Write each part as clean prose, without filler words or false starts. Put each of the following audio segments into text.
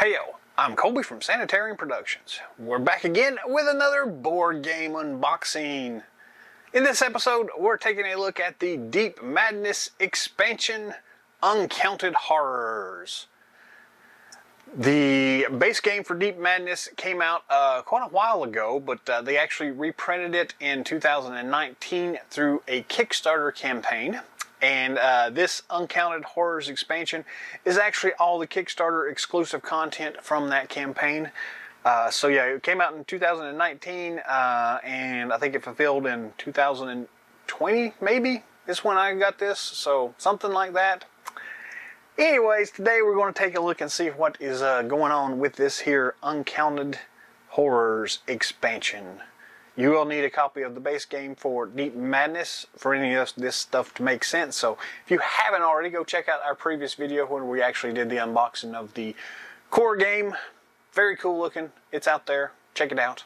Heyo, I'm Colby from Sanitarium Productions. We're back again with another board game unboxing. In this episode, we're taking a look at the Deep Madness expansion, Uncounted Horrors. The base game for Deep Madness came out quite a while ago, but they actually reprinted it in 2019 through a Kickstarter campaign. And this Uncounted Horrors expansion is actually all the Kickstarter exclusive content from that campaign. So yeah, it came out in 2019, and I think it fulfilled in 2020, maybe, is when I got this. So something like that. Anyways, today we're going to take a look and see what is going on with this here Uncounted Horrors expansion. You will need a copy of the base game for Deep Madness for any of this stuff to make sense. So if you haven't already, go check out our previous video when we actually did the unboxing of the core game. Very cool looking. It's out there. Check it out.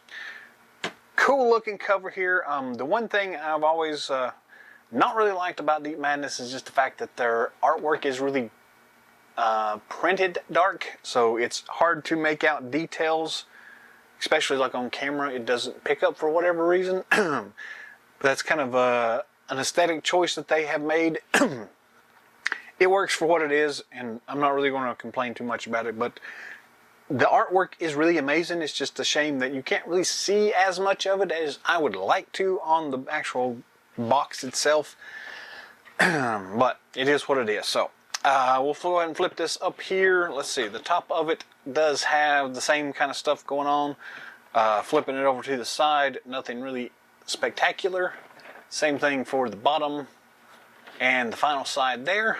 Cool looking cover here. The one thing I've always not really liked about Deep Madness is just the fact that their artwork is really printed dark. So it's hard to make out details. Especially like on camera, it doesn't pick up for whatever reason. But that's kind of an aesthetic choice that they have made. It works for what it is, and I'm not really going to complain too much about it. But the artwork is really amazing. It's just a shame that you can't really see as much of it as I would like to on the actual box itself. But it is what it is. So we'll go ahead and flip this up here. Let's see, the top of it does have the same kind of stuff going on. Flipping it over to the side, nothing really spectacular. Same thing for the bottom and the final side there.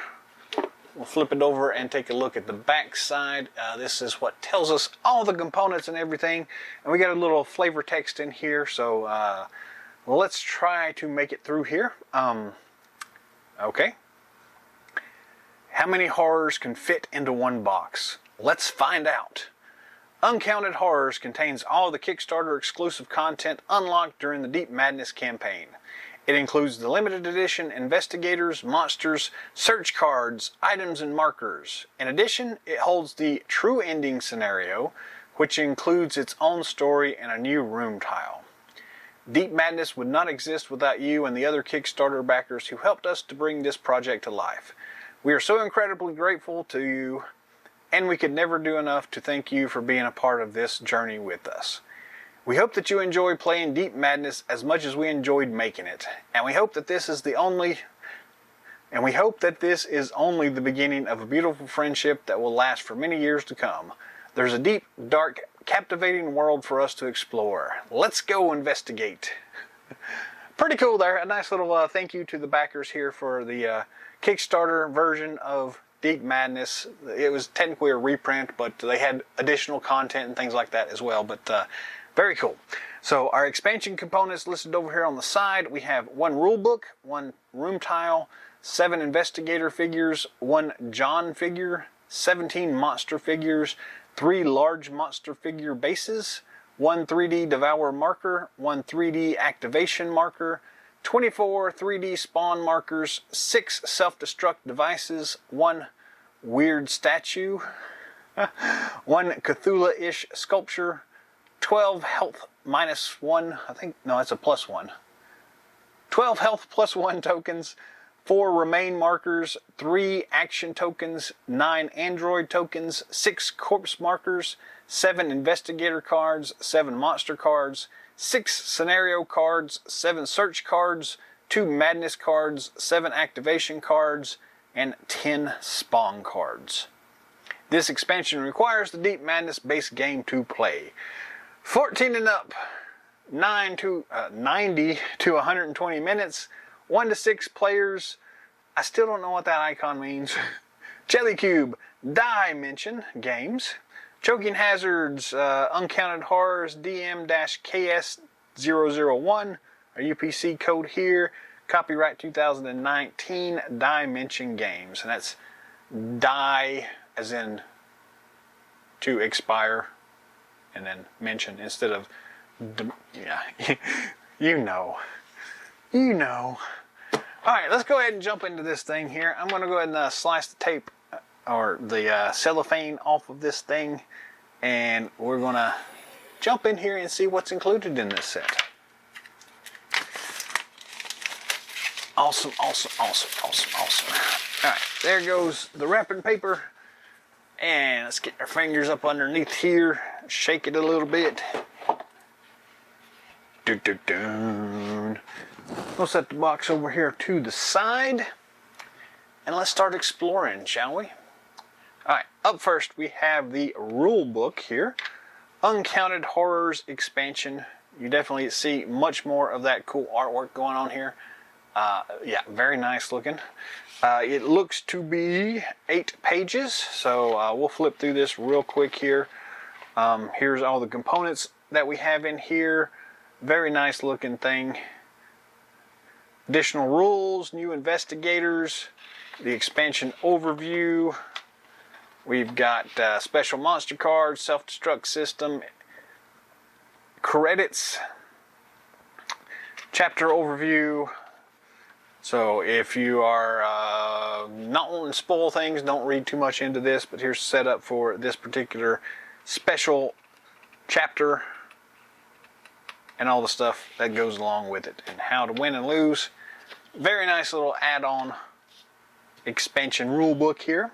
We'll flip it over and take a look at the back side. This is what tells us all the components and everything. And we got a little flavor text in here, so well, let's try to make it through here. Okay. How many horrors can fit into one box? Let's find out. Uncounted Horrors contains all of the Kickstarter exclusive content unlocked during the Deep Madness campaign. It includes the limited edition investigators, monsters, search cards, items, and markers. In addition, it holds the True Ending scenario, which includes its own story and a new room tile. Deep Madness would not exist without you and the other Kickstarter backers who helped us to bring this project to life. We are so incredibly grateful to you, and we could never do enough to thank you for being a part of this journey with us. We hope that you enjoy playing Deep Madness as much as we enjoyed making it, and we hope that this is only the beginning of a beautiful friendship that will last for many years to come. There's a deep, dark, captivating world for us to explore. Let's go investigate. Pretty cool there. A nice little thank you to the backers here for the Kickstarter version of Deep Madness. It was technically a reprint, but they had additional content and things like that as well. But very cool. So our expansion components listed over here on the side. We have one rule book, one room tile, 7 investigator figures, 1 John figure, 17 monster figures, 3 large monster figure bases, 1 3D devour marker, 1 3D activation marker, 24 3D spawn markers, 6 self-destruct devices, 1 weird statue, 1 Cthulhu-ish sculpture, 12 health minus 1, I think, no, that's a plus 1. 12 health plus 1 tokens, 4 remain markers, 3 action tokens, 9 android tokens, 6 corpse markers, 7 investigator cards, 7 monster cards, 6 scenario cards, 7 search cards, 2 madness cards, 7 activation cards, and 10 spawn cards. This expansion requires the Deep Madness base game to play. 14 and up, 90 to 120 minutes, 1 to 6 players. I still don't know what that icon means. Jelly Cube, Dimension Games. Choking Hazards, Uncounted Horrors, DM-KS001, our UPC code here, copyright 2019, Dimension Games, and that's die as in to expire, and then mention instead of, yeah, you know. Alright, let's go ahead and jump into this thing here. I'm going to go ahead and slice the tape or the cellophane off of this thing, and we're gonna jump in here and see what's included in this set. Awesome, awesome, awesome, awesome, awesome. Alright, there goes the wrapping paper. And let's get our fingers up underneath here, shake it a little bit. We'll set the box over here to the side, and let's start exploring, shall we? Alright, up first we have the rule book here. Uncounted Horrors expansion. You definitely see much more of that cool artwork going on here. Yeah, very nice looking. It looks to be 8 pages, so we'll flip through this real quick here. Here's all the components that we have in here. Very nice looking thing. Additional rules, new investigators, the expansion overview. We've got special monster cards, self-destruct system, credits, chapter overview. So if you are not wanting to spoil things, don't read too much into this, but here's set up for this particular special chapter and all the stuff that goes along with it, and how to win and lose. Very nice little add-on expansion rule book here.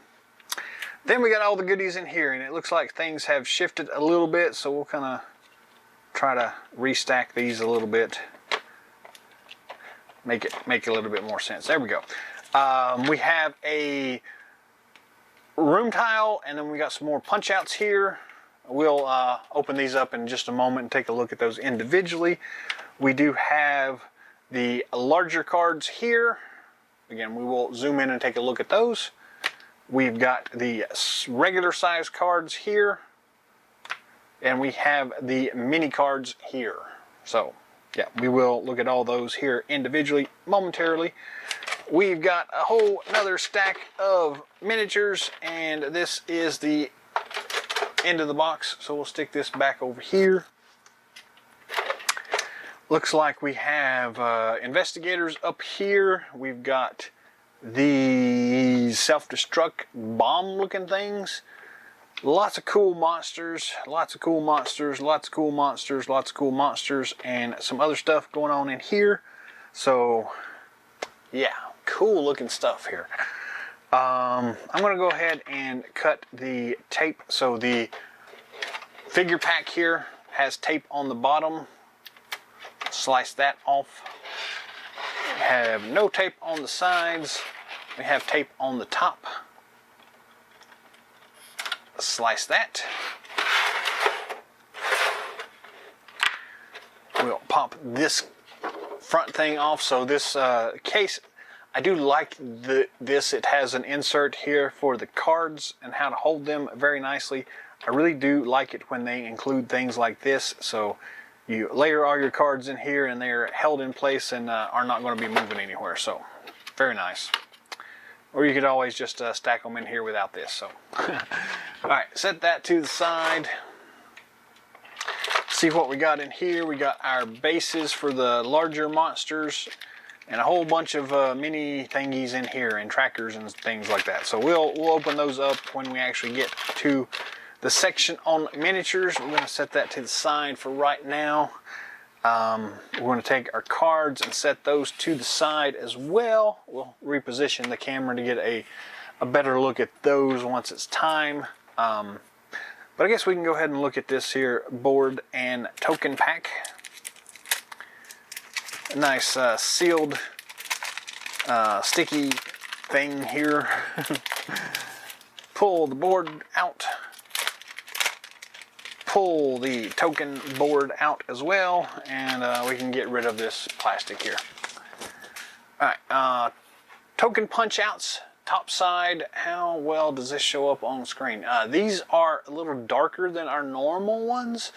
Then we got all the goodies in here, and it looks like things have shifted a little bit, so we'll kind of try to restack these a little bit. Make it a little bit more sense. There we go. We have a room tile, and then we got some more punch outs here. We'll open these up in just a moment and take a look at those individually. We do have the larger cards here. Again, we will zoom in and take a look at those. We've got the regular size cards here, and we have the mini cards here. So yeah, we will look at all those here individually momentarily. We've got a whole another stack of miniatures, and this is the end of the box, so we'll stick this back over here. Looks like we have investigators up here. We've got these self-destruct bomb looking things. Lots of cool monsters, lots of cool monsters, lots of cool monsters, lots of cool monsters, and some other stuff going on in here. So yeah, cool looking stuff here. I'm going to go ahead and cut the tape. So the figure pack here has tape on the bottom. Slice that off. We have no tape on the sides. We have tape on the top. Slice that. We'll pop this front thing off. So this case, I do like this. It has an insert here for the cards and how to hold them very nicely. I really do like it when they include things like this. So you layer all your cards in here and they're held in place and are not going to be moving anywhere. So very nice. Or you could always just stack them in here without this. So alright, set that to the side. See what we got in here. We got our bases for the larger monsters and a whole bunch of mini thingies in here and trackers and things like that. So we'll open those up when we actually get to the section on miniatures. We're going to set that to the side for right now. We're going to take our cards and set those to the side as well. We'll reposition the camera to get a better look at those once it's time. But I guess we can go ahead and look at this here board and token pack. A nice sealed sticky thing here. Pull the board out. Pull the token board out as well, and we can get rid of this plastic here. Alright, token punch outs, top side. How well does this show up on screen? These are a little darker than our normal ones,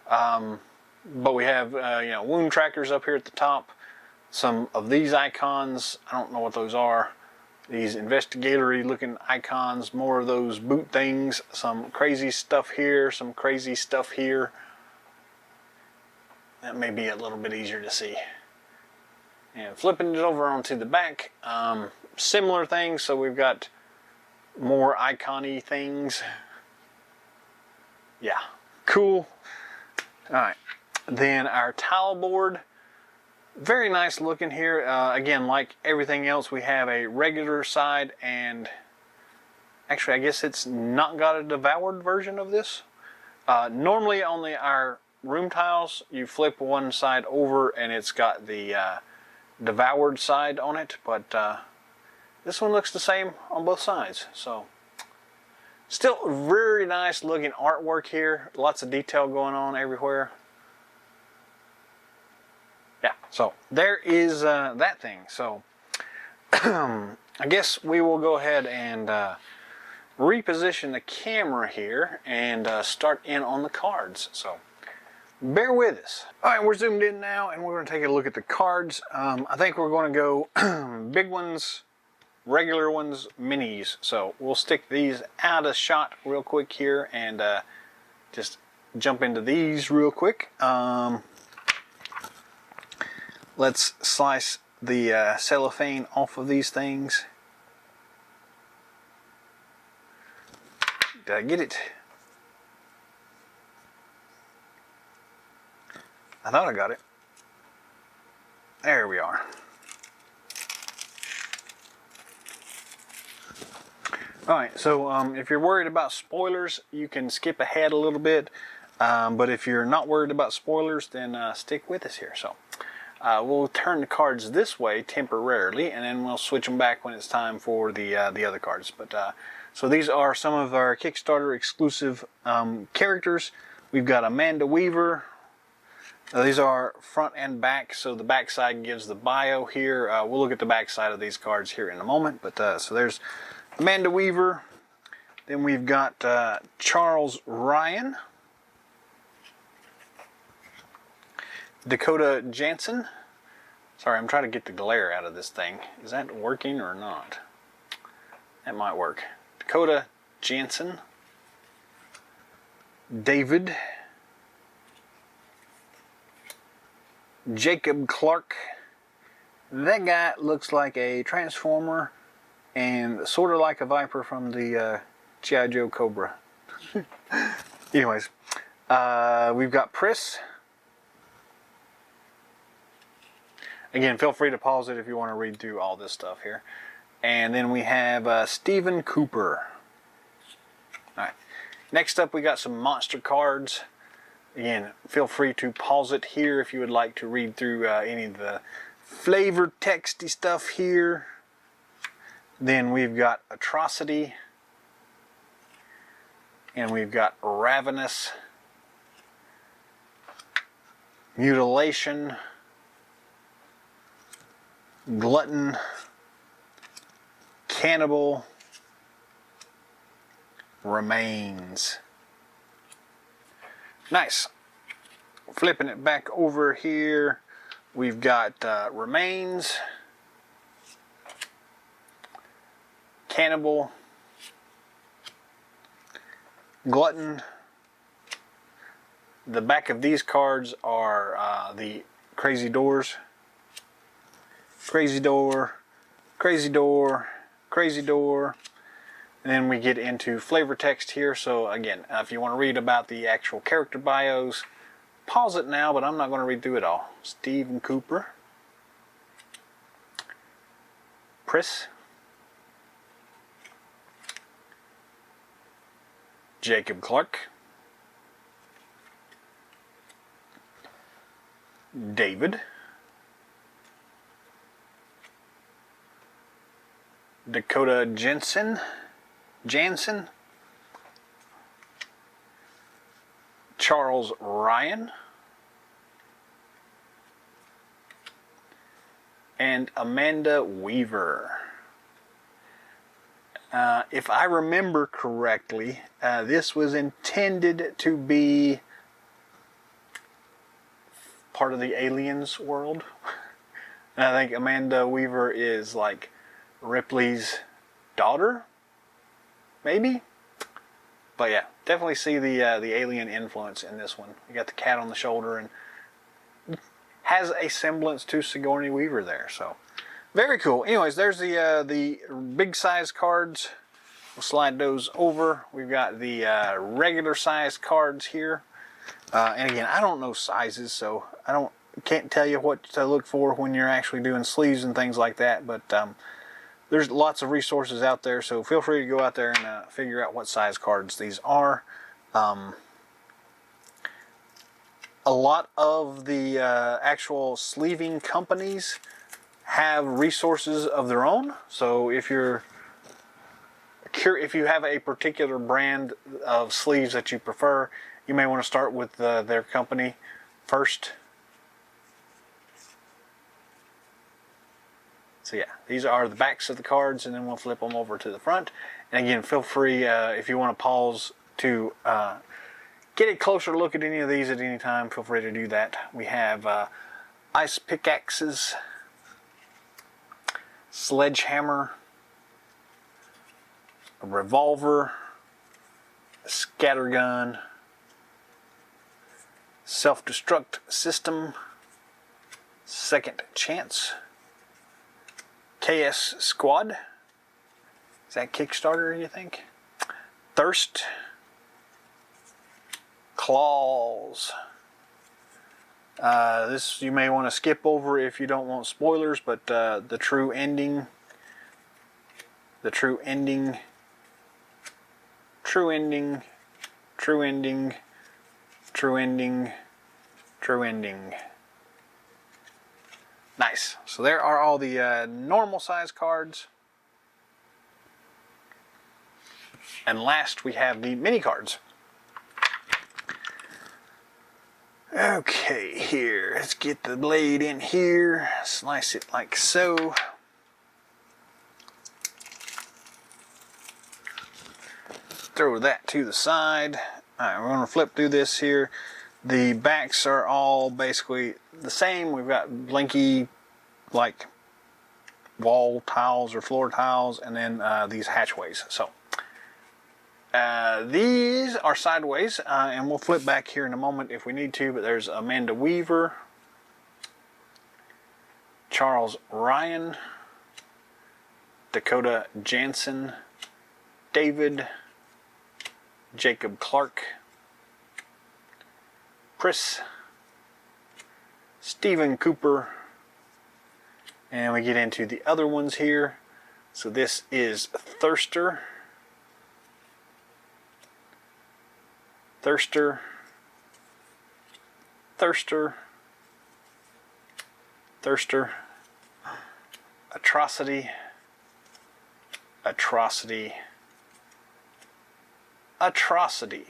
but we have wound trackers up here at the top. Some of these icons, I don't know what those are. These investigatory looking icons, more of those boot things, some crazy stuff here, some crazy stuff here. That may be a little bit easier to see. And flipping it over onto the back, similar things. So we've got more icon-y things. Yeah, cool. All right, then our tile board. Very nice looking here. Again, like everything else, we have a regular side, and actually I guess it's not got a devoured version of this. Normally on our room tiles, you flip one side over and it's got the devoured side on it, but this one looks the same on both sides. So still very nice looking artwork here. Lots of detail going on everywhere. Yeah, so there is that thing. So I guess we will go ahead and reposition the camera here and start in on the cards. So bear with us. All right, we're zoomed in now and we're going to take a look at the cards. I think we're going to go big ones, regular ones, minis. So we'll stick these out of shot real quick here and just jump into these real quick. Let's slice the cellophane off of these things. Did I get it? I thought I got it. There we are. Alright, so if you're worried about spoilers, you can skip ahead a little bit. But if you're not worried about spoilers, then stick with us here. So we'll turn the cards this way temporarily, and then we'll switch them back when it's time for the other cards. But so these are some of our Kickstarter exclusive characters. We've got Amanda Weaver. These are front and back, so the back side gives the bio here. We'll look at the back side of these cards here in a moment. But so there's Amanda Weaver. Then we've got Charles Ryan. Dakota Jansen. Sorry, I'm trying to get the glare out of this thing. Is that working or not? That might work. Dakota Jansen. David. Jacob Clark. That guy looks like a Transformer and sort of like a Viper from the G.I. Joe Cobra. Anyways, we've got Pris. Again, feel free to pause it if you want to read through all this stuff here. And then we have Stephen Cooper. Alright. Next up, we got some monster cards. Again, feel free to pause it here if you would like to read through any of the flavor texty stuff here. Then we've got Atrocity. And we've got Ravenous. Mutilation. Glutton, Cannibal, Remains. Nice. Flipping it back over here, we've got Remains, Cannibal, Glutton. The back of these cards are the Crazy Doors. Crazy Door, Crazy Door, Crazy Door. And then we get into flavor text here. So again, if you want to read about the actual character bios, pause it now, but I'm not going to read through it all. Stephen Cooper. Pris. Jacob Clark. David. Dakota Jansen, Charles Ryan, and Amanda Weaver. If I remember correctly, this was intended to be part of the Aliens world. And I think Amanda Weaver is like Ripley's daughter, maybe. But yeah, definitely see the alien influence in this one. You got the cat on the shoulder and has a semblance to Sigourney Weaver there. So very cool. Anyways, there's the big size cards. We'll slide those over. We've got the regular size cards here. And again, I don't know sizes, so can't tell you what to look for when you're actually doing sleeves and things like that. But there's lots of resources out there, so feel free to go out there and figure out what size cards these are. A lot of the actual sleeving companies have resources of their own. So if you have a particular brand of sleeves that you prefer, you may want to start with their company first. So yeah, these are the backs of the cards, and then we'll flip them over to the front. And again, feel free if you want to pause to get a closer look at any of these at any time, feel free to do that. We have ice pickaxes, sledgehammer, a revolver, a scattergun, self-destruct system, second chance, KS squad. Is that Kickstarter, you think? Thirst, claws. This you may want to skip over if you don't want spoilers, but the true ending, true ending. Nice. So there are all the normal size cards. And last we have the mini cards. Okay, here, let's get the blade in here, slice it like so. Throw that to the side. Alright, we're going to flip through this here. The backs are all basically the same. We've got blinky, like, wall tiles or floor tiles, and then these hatchways. So, these are sideways, and we'll flip back here in a moment if we need to, but there's Amanda Weaver, Charles Ryan, Dakota Jansen, David, Jacob Clark, Chris, Stephen Cooper, and we get into the other ones here. So this is Thirster, Atrocity,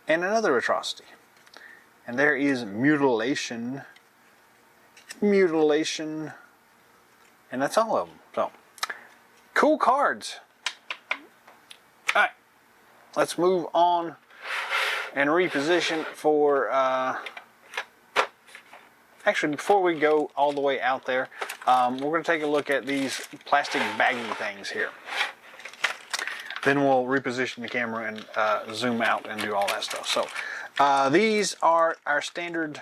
and another Atrocity. And there is Mutilation, and that's all of them. So, cool cards. Alright, let's move on and reposition for, actually before we go all the way out there, we're going to take a look at these plastic baggy things here. Then we'll reposition the camera and zoom out and do all that stuff. So these are our standard,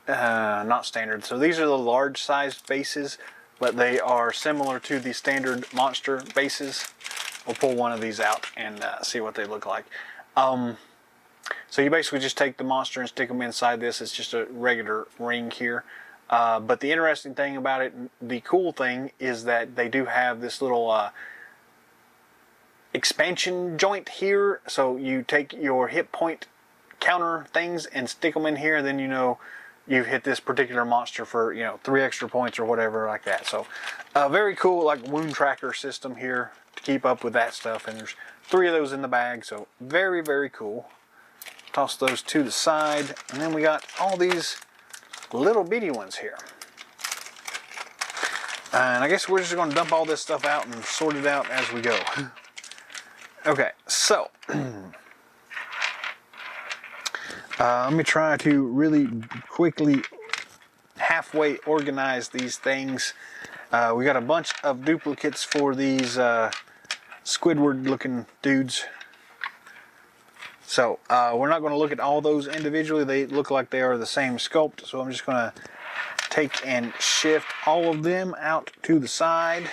not standard, so these are the large sized bases, but they are similar to the standard monster bases. We'll pull one of these out and see what they look like. So you basically just take the monster and stick them inside this. It's just a regular ring here. But the interesting thing about it, the cool thing, is that they do have this little expansion joint here. So you take your hit point counter things and stick them in here, and then you know you've hit this particular monster for 3 extra points or whatever like that. So very cool, like wound tracker system here to keep up with that stuff. And there's 3 of those in the bag, so very, very cool. Toss those to the side, and then we got all these little bitty ones here. And I guess we're just going to dump all this stuff out and sort it out as we go. Okay, so let me try to really quickly halfway organize these things. We got a bunch of duplicates for these Squidward looking dudes. So we're not going to look at all those individually. They look like they are the same sculpt, so I'm just going to take and shift all of them out to the side.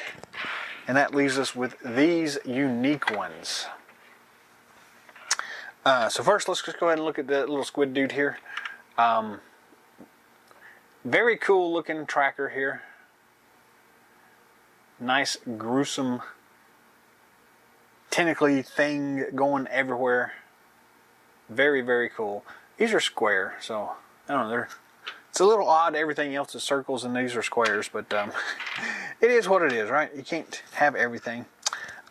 And that leaves us with these unique ones. So first, let's just go ahead and look at the little squid dude here. Very cool looking tracker here. Nice gruesome tentacly thing going everywhere. Very, very cool. These are square, so I don't know. It's a little odd. Everything else is circles and these are squares, but it is what it is, right? You can't have everything.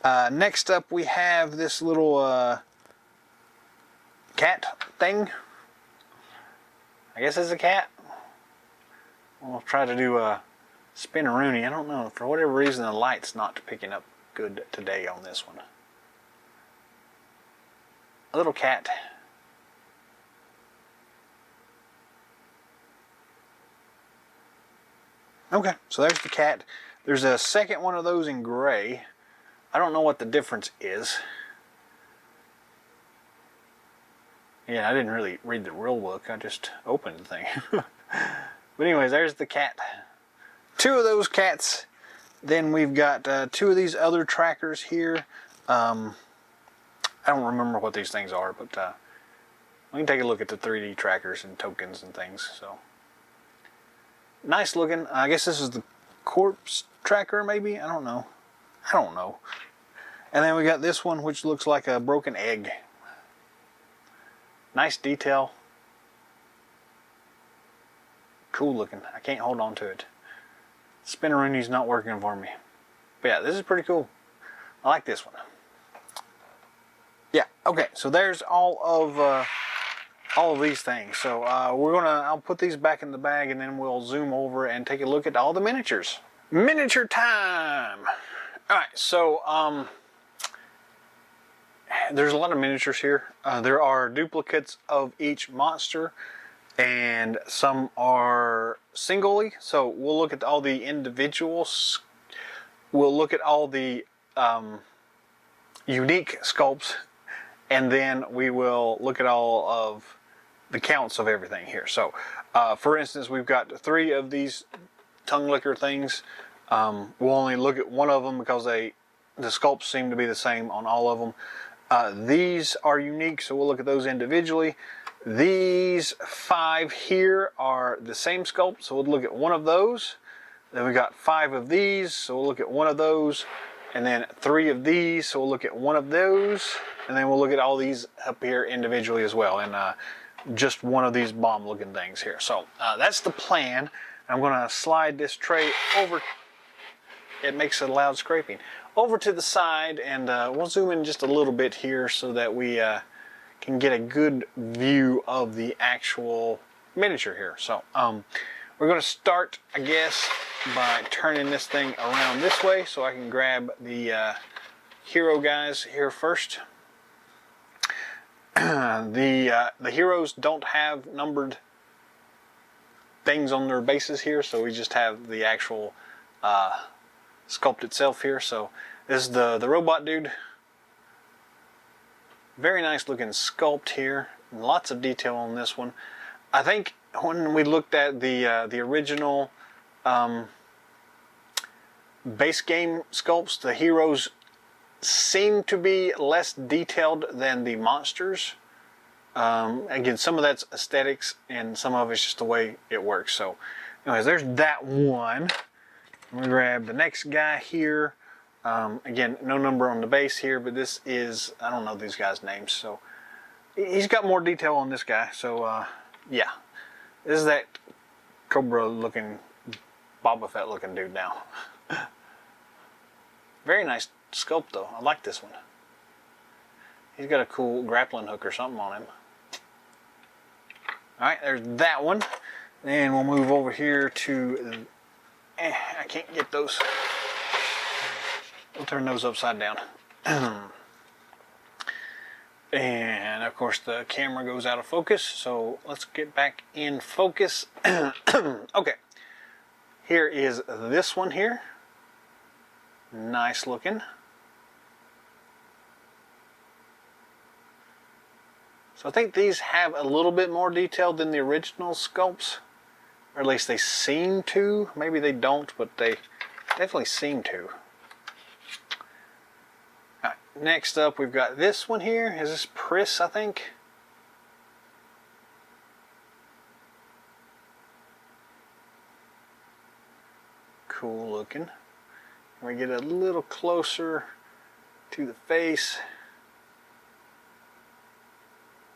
Next up, we have this little cat thing. I guess it's a cat. We'll try to do a spin-a-rooney. I don't know. For whatever reason, the light's not picking up good today on this one. A little cat. Okay, so there's the cat. There's a second one of those in gray. I don't know what the difference is. Yeah, I didn't really read the rule book. I just opened the thing. But anyways, there's the cat. Two of those cats. Then we've got two of these other trackers here. I don't remember what these things are, but we can take a look at the 3D trackers and tokens and things. So nice looking. I guess this is the corpse tracker, maybe. I don't know. And then we got this one, which looks like a broken egg. Nice detail. Cool looking. I can't hold on to it. Spin-a-rooney's not working for me. But yeah, this is pretty cool. I like this one. Yeah, okay, so there's all of these things. So I'll put these back in the bag and then we'll zoom over and take a look at all the miniatures. Miniature time! Alright, so there's a lot of miniatures here. There are duplicates of each monster, and some are singly. So we'll look at all the individuals. We'll look at all the unique sculpts, and then we will look at all of the counts of everything here. So, for instance, we've got 3 of these tongue licker things. We'll only look at one of them because the sculpts seem to be the same on all of them. These are unique, so we'll look at those individually. These 5 here are the same sculpt, so we'll look at one of those. Then we got 5 of these, so we'll look at one of those. And then 3 of these, so we'll look at one of those. And then we'll look at all these up here individually as well, and just one of these bomb looking things here. So that's the plan. I'm going to slide this tray over. It makes a loud scraping. Over to the side, and we'll zoom in just a little bit here so that we can get a good view of the actual miniature here. So we're going to start, I guess, by turning this thing around this way so I can grab the hero guys here first. The heroes don't have numbered things on their bases here, so we just have the actual sculpt itself here. So this is the robot dude. Very nice looking sculpt here. Lots of detail on this one. I think when we looked at the original base game sculpts, the heroes seem to be less detailed than the monsters. Again, some of that's aesthetics and some of it's just the way it works. So anyways, there's that one. We grab the next guy here. Again, no number on the base here, but this is, I don't know these guys' names, so he's got more detail on this guy. So yeah, this is that Cobra looking, Boba Fett looking dude now. Very nice sculpt though. I like this one. He's got a cool grappling hook or something on him. Alright, there's that one. Then we'll move over here to, I can't get those. We'll turn those upside down. And of course the camera goes out of focus, so let's get back in focus. Okay, here is this one here. Nice looking. So I think these have a little bit more detail than the original sculpts, or at least they seem to. Maybe they don't, but they definitely seem to. Next up, we've got this one here. Is this Pris, I think? Cool looking. We get a little closer to the face.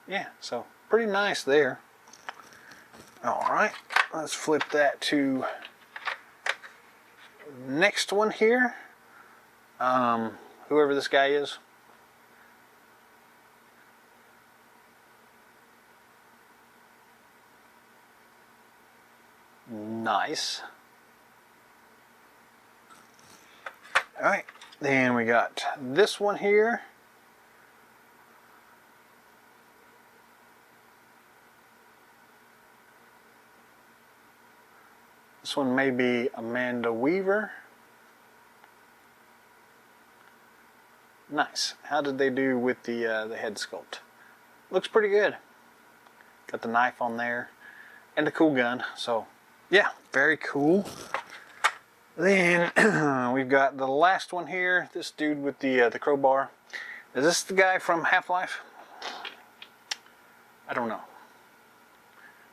Yeah, so pretty nice there. Alright, let's flip that to next one here. Whoever this guy is. Nice. Alright, then we got this one here. This one may be Amanda Weaver. Nice. How did they do with the head sculpt? Looks pretty good. Got the knife on there and the cool gun. So yeah, very cool. Then we've got the last one here. This dude with the crowbar. Is this the guy from Half-Life? I don't know.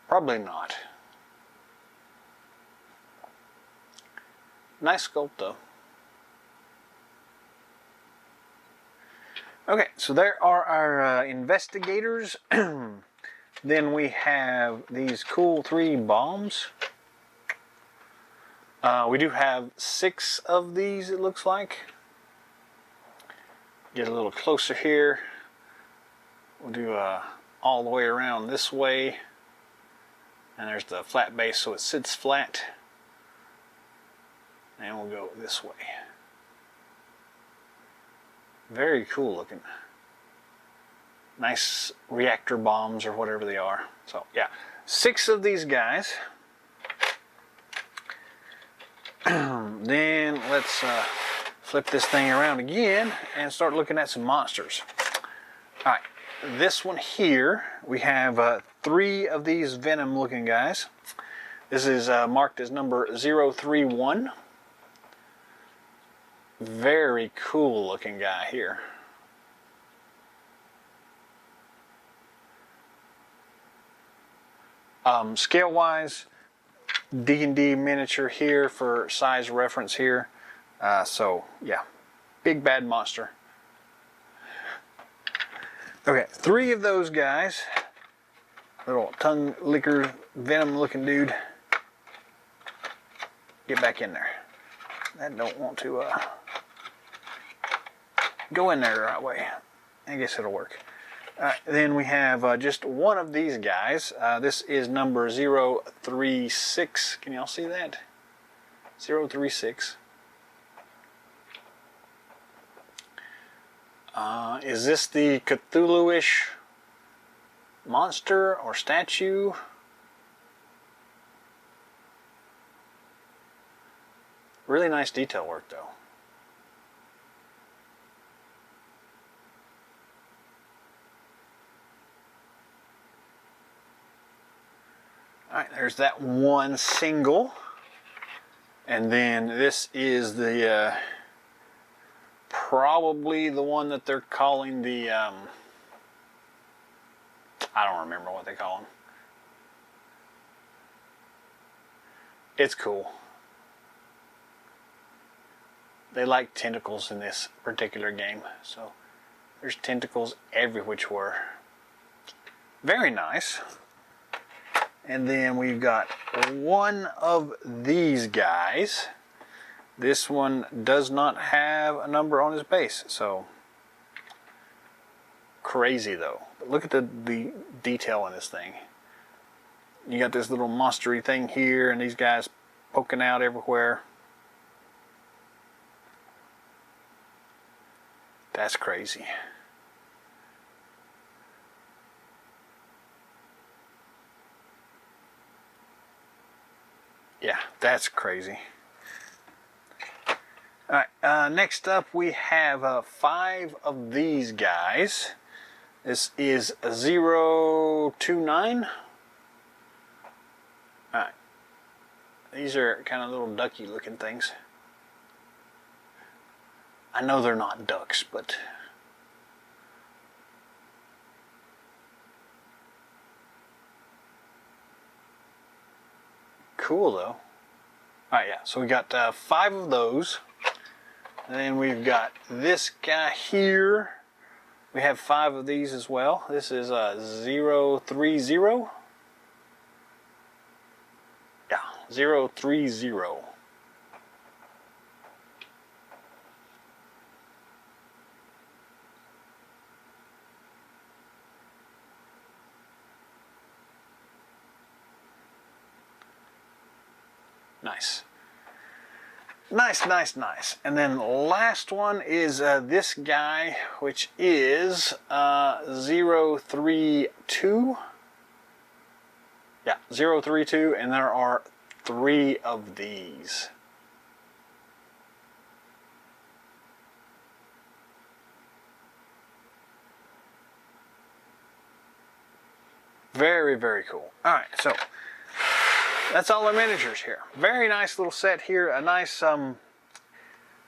Probably not. Nice sculpt though. Okay, so there are our investigators. Then we have these cool 3 bombs. We do have 6 of these, it looks like. Get a little closer here. We'll do all the way around this way. And there's the flat base, so it sits flat. And we'll go this way. Very cool looking. Nice reactor bombs or whatever they are. So yeah, 6 of these guys. Then let's flip this thing around again and start looking at some monsters. Alright, this one here, we have 3 of these Venom looking guys. This is marked as number 031. Very cool looking guy here. Scale wise, D&D miniature here for size reference here. So yeah, big bad monster. Okay, 3 of those guys. Little tongue licker Venom looking dude. Get back in there. I don't want to go in there the right way. I guess it'll work. Then we have just one of these guys. This is number 036. Can y'all see that? 036. Is this the Cthulhu-ish monster or statue? Really nice detail work though. Alright, there's that one single. And then this is the probably the one that they're calling the I don't remember what they call them. It's cool. They like tentacles in this particular game, so there's tentacles every which way. Very nice. And then we've got one of these guys. This one does not have a number on his base, so crazy though. But look at the detail in this thing. You got this little monstery thing here and these guys poking out everywhere. That's crazy. Yeah, that's crazy. Alright, next up we have 5 of these guys. This is 029. Alright. These are kind of little ducky looking things. I know they're not ducks, but cool though. Alright, yeah, so we got 5 of those. And then we've got this guy here. We have 5 of these as well. This is 030. Yeah, 030. Nice. Nice. And then the last one is this guy, which is 032. Yeah, 032, and there are 3 of these. Very, very cool. Alright, so that's all the miniatures here. Very nice little set here. A nice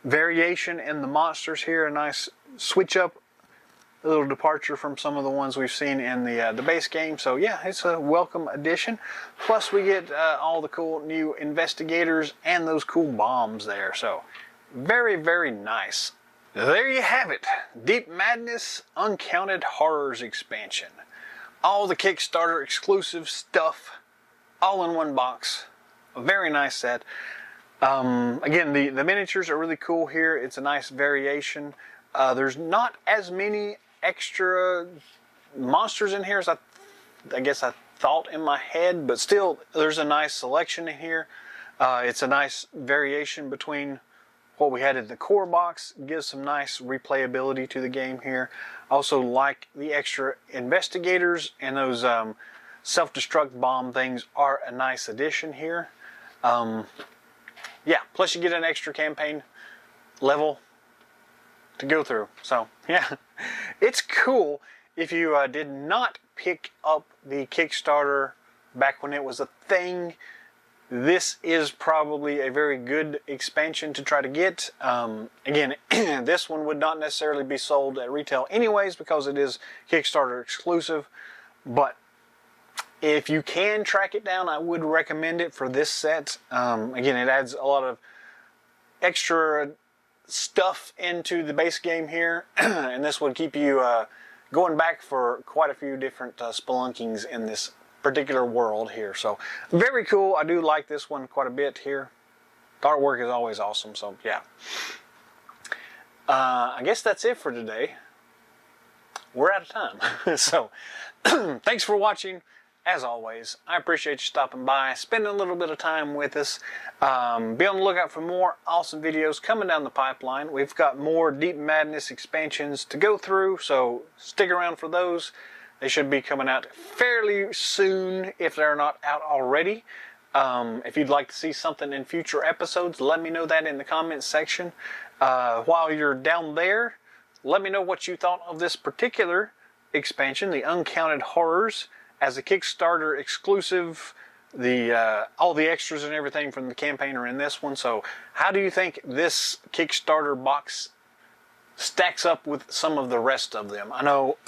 variation in the monsters here. A nice switch up. A little departure from some of the ones we've seen in the base game. So yeah, it's a welcome addition. Plus we get all the cool new investigators and those cool bombs there. So very, very nice. There you have it. Deep Madness Uncounted Horrors expansion. All the Kickstarter exclusive stuff all in one box. A very nice set. Again, the miniatures are really cool here. It's a nice variation. There's not as many extra monsters in here as I guess I thought in my head, but still there's a nice selection in here. It's a nice variation between what we had in the core box. It gives some nice replayability to the game here. Also like the extra investigators, and those self-destruct bomb things are a nice addition here. Yeah, plus you get an extra campaign level to go through. So yeah, it's cool. If you did not pick up the Kickstarter back when it was a thing, this is probably a very good expansion to try to get. Again, this one would not necessarily be sold at retail anyways because it is Kickstarter exclusive, but if you can track it down, I would recommend it for this set. Again, it adds a lot of extra stuff into the base game here, and this would keep you going back for quite a few different spelunkings in this particular world here. So very cool. I do like this one quite a bit here. The artwork is always awesome. So yeah, I guess that's it for today. We're out of time. So thanks for watching. As always, I appreciate you stopping by, spending a little bit of time with us. Be on the lookout for more awesome videos coming down the pipeline. We've got more Deep Madness expansions to go through, so stick around for those. They should be coming out fairly soon if they're not out already. If you'd like to see something in future episodes, let me know that in the comments section. While you're down there, let me know what you thought of this particular expansion, the Uncounted Horrors, as a Kickstarter exclusive. All the extras and everything from the campaign are in this one. So how do you think this Kickstarter box stacks up with some of the rest of them? I know,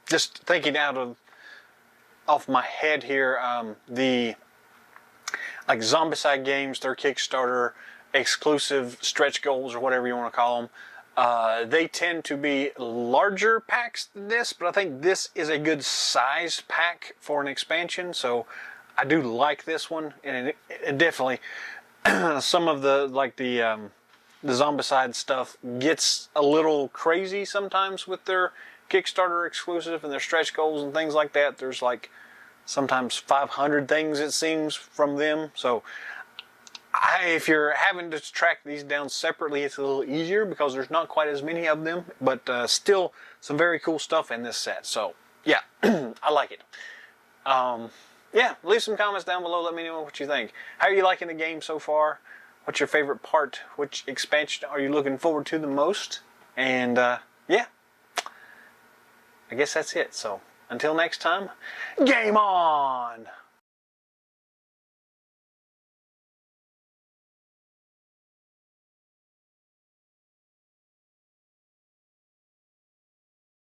just thinking off my head here, the like Zombicide Games, their Kickstarter exclusive stretch goals or whatever you want to call them, they tend to be larger packs than this, but I think this is a good size pack for an expansion, so I do like this one. And it definitely, some of the Zombicide stuff gets a little crazy sometimes with their Kickstarter exclusive and their stretch goals and things like that. There's like sometimes 500 things it seems from them, so if you're having to track these down separately, it's a little easier because there's not quite as many of them, but still some very cool stuff in this set. So yeah, I like it. Yeah, leave some comments down below. Let me know what you think. How are you liking the game so far? What's your favorite part? Which expansion are you looking forward to the most? And yeah, I guess that's it. So until next time, game on!